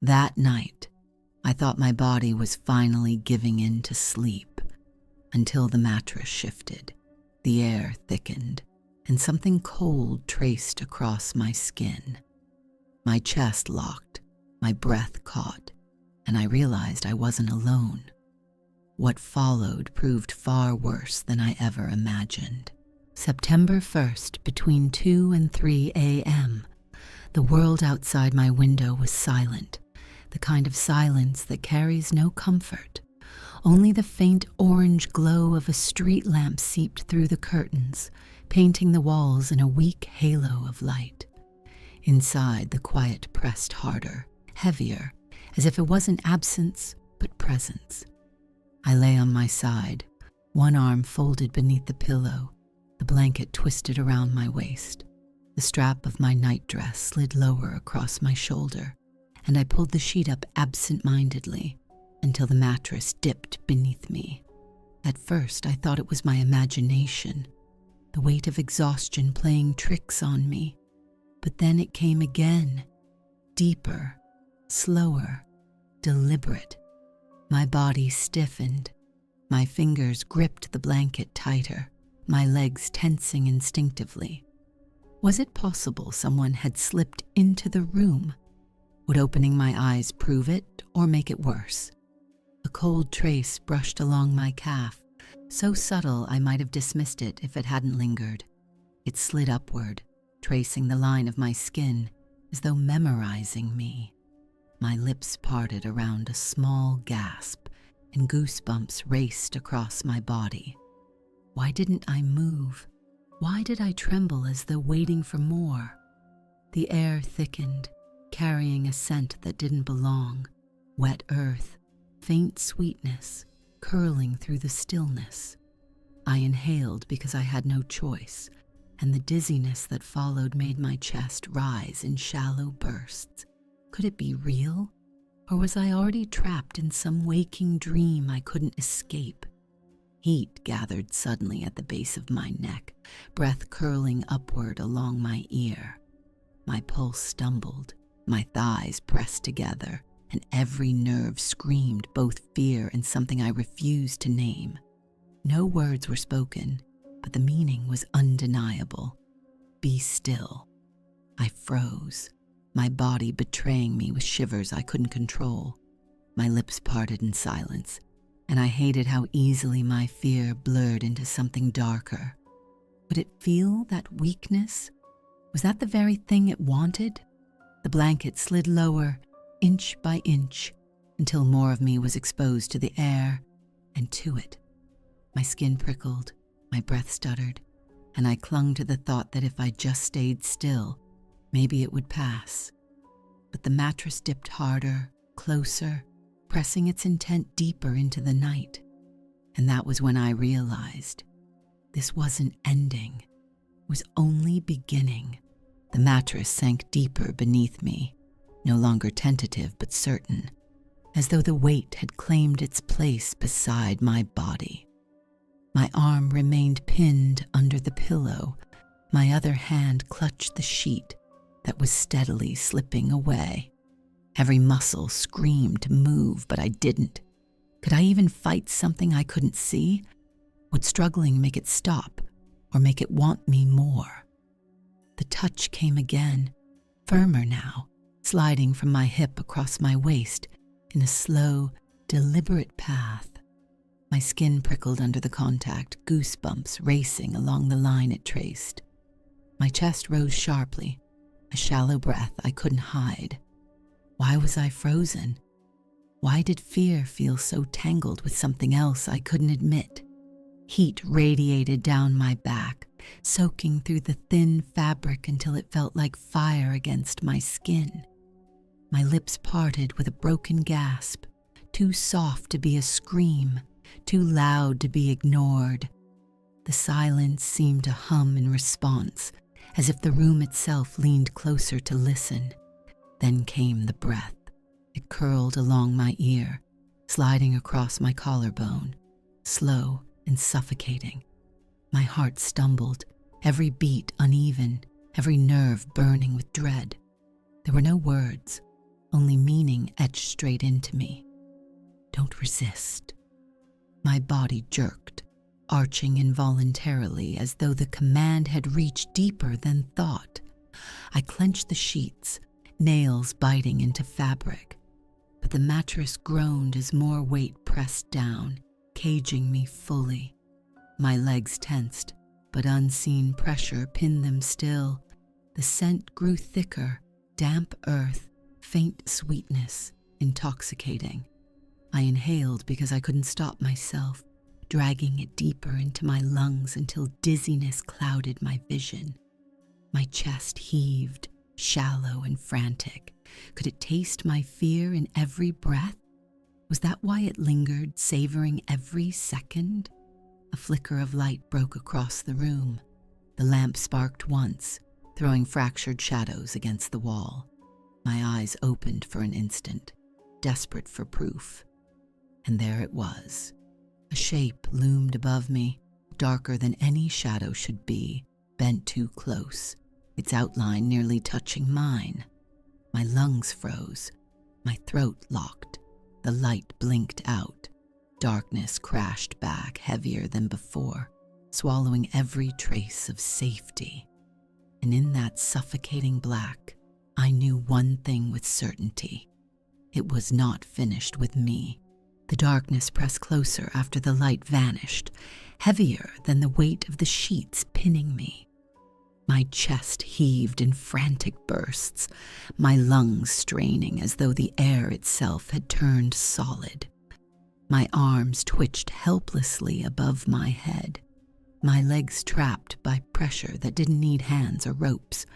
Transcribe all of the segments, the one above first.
That night, I thought my body was finally giving in to sleep until the mattress shifted, the air thickened, and something cold traced across my skin. My chest locked, my breath caught, and I realized I wasn't alone. What followed proved far worse than I ever imagined. September 1st, between 2 and 3 a.m., the world outside my window was silent, the kind of silence that carries no comfort. Only the faint orange glow of a street lamp seeped through the curtains, painting the walls in a weak halo of light. Inside, the quiet pressed harder, heavier, as if it wasn't absence, but presence. I lay on my side, one arm folded beneath the pillow, the blanket twisted around my waist. The strap of my nightdress slid lower across my shoulder, and I pulled the sheet up absent-mindedly until the mattress dipped beneath me. At first, I thought it was my imagination, the weight of exhaustion playing tricks on me. But then it came again, deeper, slower, deliberate. My body stiffened. My fingers gripped the blanket tighter, my legs tensing instinctively. Was it possible someone had slipped into the room? Would opening my eyes prove it or make it worse? A cold trace brushed along my calf, so subtle I might have dismissed it if it hadn't lingered. It slid upward, tracing the line of my skin as though memorizing me. My lips parted around a small gasp, and goosebumps raced across my body. Why didn't I move? Why did I tremble as though waiting for more? The air thickened, carrying a scent that didn't belong, wet earth, faint sweetness, curling through the stillness. I inhaled because I had no choice, and the dizziness that followed made my chest rise in shallow bursts. Could it be real? Or was I already trapped in some waking dream I couldn't escape? Heat gathered suddenly at the base of my neck, breath curling upward along my ear. My pulse stumbled, my thighs pressed together, and every nerve screamed both fear and something I refused to name. No words were spoken, but the meaning was undeniable. Be still. I froze, my body betraying me with shivers I couldn't control. My lips parted in silence, and I hated how easily my fear blurred into something darker. Would it feel that weakness? Was that the very thing it wanted? The blanket slid lower, inch by inch, until more of me was exposed to the air and to it. My skin prickled, my breath stuttered, and I clung to the thought that if I just stayed still, maybe it would pass. But the mattress dipped harder, closer, pressing its intent deeper into the night. And that was when I realized this wasn't ending, it was only beginning. The mattress sank deeper beneath me, no longer tentative but certain, as though the weight had claimed its place beside my body. My arm remained pinned under the pillow, my other hand clutched the sheet that was steadily slipping away. Every muscle screamed to move, but I didn't. Could I even fight something I couldn't see? Would struggling make it stop, or make it want me more? The touch came again, firmer now, sliding from my hip across my waist in a slow, deliberate path. My skin prickled under the contact, goosebumps racing along the line it traced. My chest rose sharply, a shallow breath I couldn't hide. Why was I frozen? Why did fear feel so tangled with something else I couldn't admit? Heat radiated down my back, soaking through the thin fabric until it felt like fire against my skin. My lips parted with a broken gasp, too soft to be a scream, too loud to be ignored. The silence seemed to hum in response, as if the room itself leaned closer to listen. Then came the breath. It curled along my ear, sliding across my collarbone, slow and suffocating. My heart stumbled, every beat uneven, every nerve burning with dread. There were no words, only meaning etched straight into me. Don't resist. My body jerked, arching involuntarily as though the command had reached deeper than thought. I clenched the sheets, nails biting into fabric, but the mattress groaned as more weight pressed down, caging me fully. My legs tensed, but unseen pressure pinned them still. The scent grew thicker, damp earth, faint sweetness, intoxicating. I inhaled because I couldn't stop myself, dragging it deeper into my lungs until dizziness clouded my vision. My chest heaved, shallow and frantic. Could it taste my fear in every breath? Was that why it lingered, savoring every second? A flicker of light broke across the room. The lamp sparked once, throwing fractured shadows against the wall. My eyes opened for an instant, desperate for proof. And there it was. A shape loomed above me, darker than any shadow should be, bent too close, its outline nearly touching mine. My lungs froze, my throat locked, the light blinked out. Darkness crashed back heavier than before, swallowing every trace of safety. And in that suffocating black, I knew one thing with certainty. It was not finished with me. The darkness pressed closer after the light vanished, heavier than the weight of the sheets pinning me. My chest heaved in frantic bursts, my lungs straining as though the air itself had turned solid. My arms twitched helplessly above my head, my legs trapped by pressure that didn't need hands or ropes.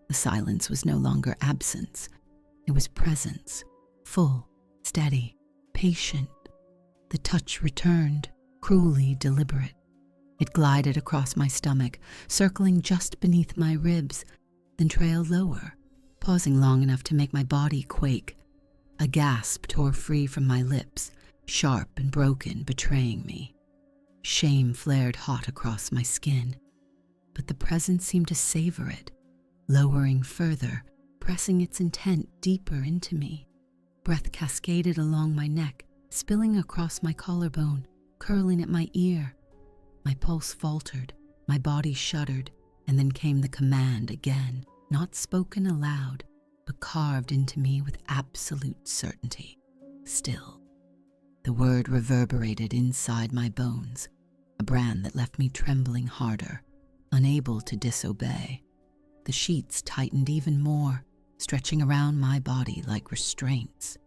The silence was no longer absence. It was presence, full, steady, patient. The touch returned, cruelly deliberate. It glided across my stomach, circling just beneath my ribs, then trailed lower, pausing long enough to make my body quake. A gasp tore free from my lips, sharp and broken, betraying me. Shame flared hot across my skin, but the presence seemed to savor it, lowering further, pressing its intent deeper into me. Breath cascaded along my neck, spilling across my collarbone, curling at my ear. My pulse faltered, my body shuddered, and then came the command again, not spoken aloud, but carved into me with absolute certainty. Still. The word reverberated inside my bones, a brand that left me trembling harder, unable to disobey. The sheets tightened even more, stretching around my body like restraints.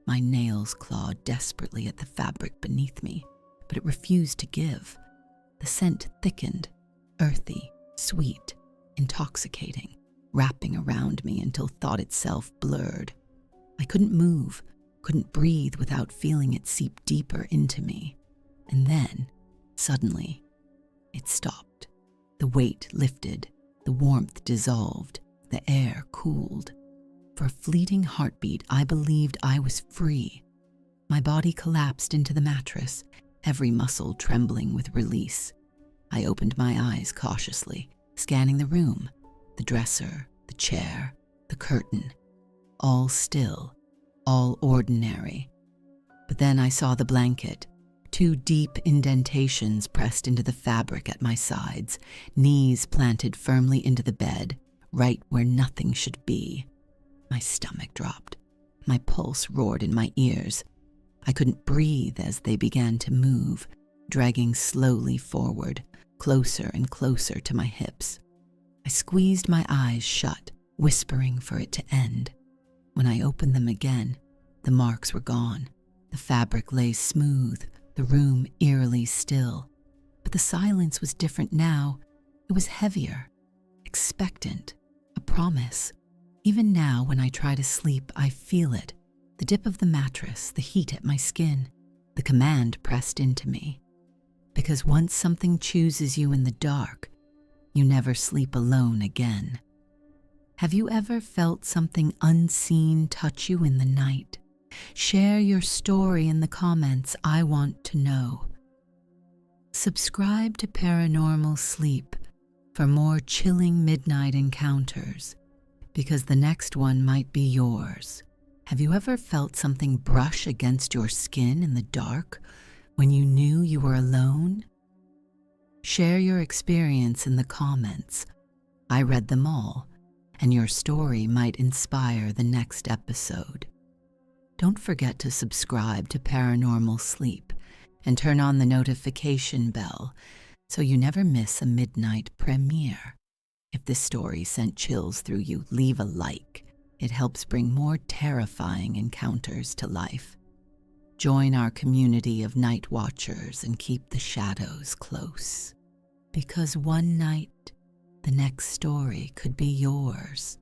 My nails clawed desperately at the fabric beneath me, but it refused to give. The scent thickened, earthy, sweet, intoxicating, wrapping around me until thought itself blurred. I couldn't move, couldn't breathe without feeling it seep deeper into me. And then, suddenly, it stopped. The weight lifted, the warmth dissolved, the air cooled. For a fleeting heartbeat, I believed I was free. My body collapsed into the mattress, every muscle trembling with release. I opened my eyes cautiously, scanning the room, the dresser, the chair, the curtain, all still, all ordinary. But then I saw the blanket, two deep indentations pressed into the fabric at my sides, knees planted firmly into the bed, right where nothing should be. My stomach dropped. My pulse roared in my ears. I couldn't breathe as they began to move, dragging slowly forward, closer and closer to my hips. I squeezed my eyes shut, whispering for it to end. When I opened them again, the marks were gone. The fabric lay smooth, the room eerily still. But the silence was different now. It was heavier, expectant, a promise. Even now, when I try to sleep, I feel it. The dip of the mattress, the heat at my skin, the command pressed into me. Because once something chooses you in the dark, you never sleep alone again. Have you ever felt something unseen touch you in the night? Share your story in the comments. I want to know. Subscribe to Paranormal Sleep for more chilling midnight encounters, because the next one might be yours. Have you ever felt something brush against your skin in the dark when you knew you were alone? Share your experience in the comments. I read them all, and your story might inspire the next episode. Don't forget to subscribe to Paranormal Sleep and turn on the notification bell so you never miss a midnight premiere. If this story sent chills through you, leave a like. It helps bring more terrifying encounters to life. Join our community of night watchers and keep the shadows close. Because one night, the next story could be yours.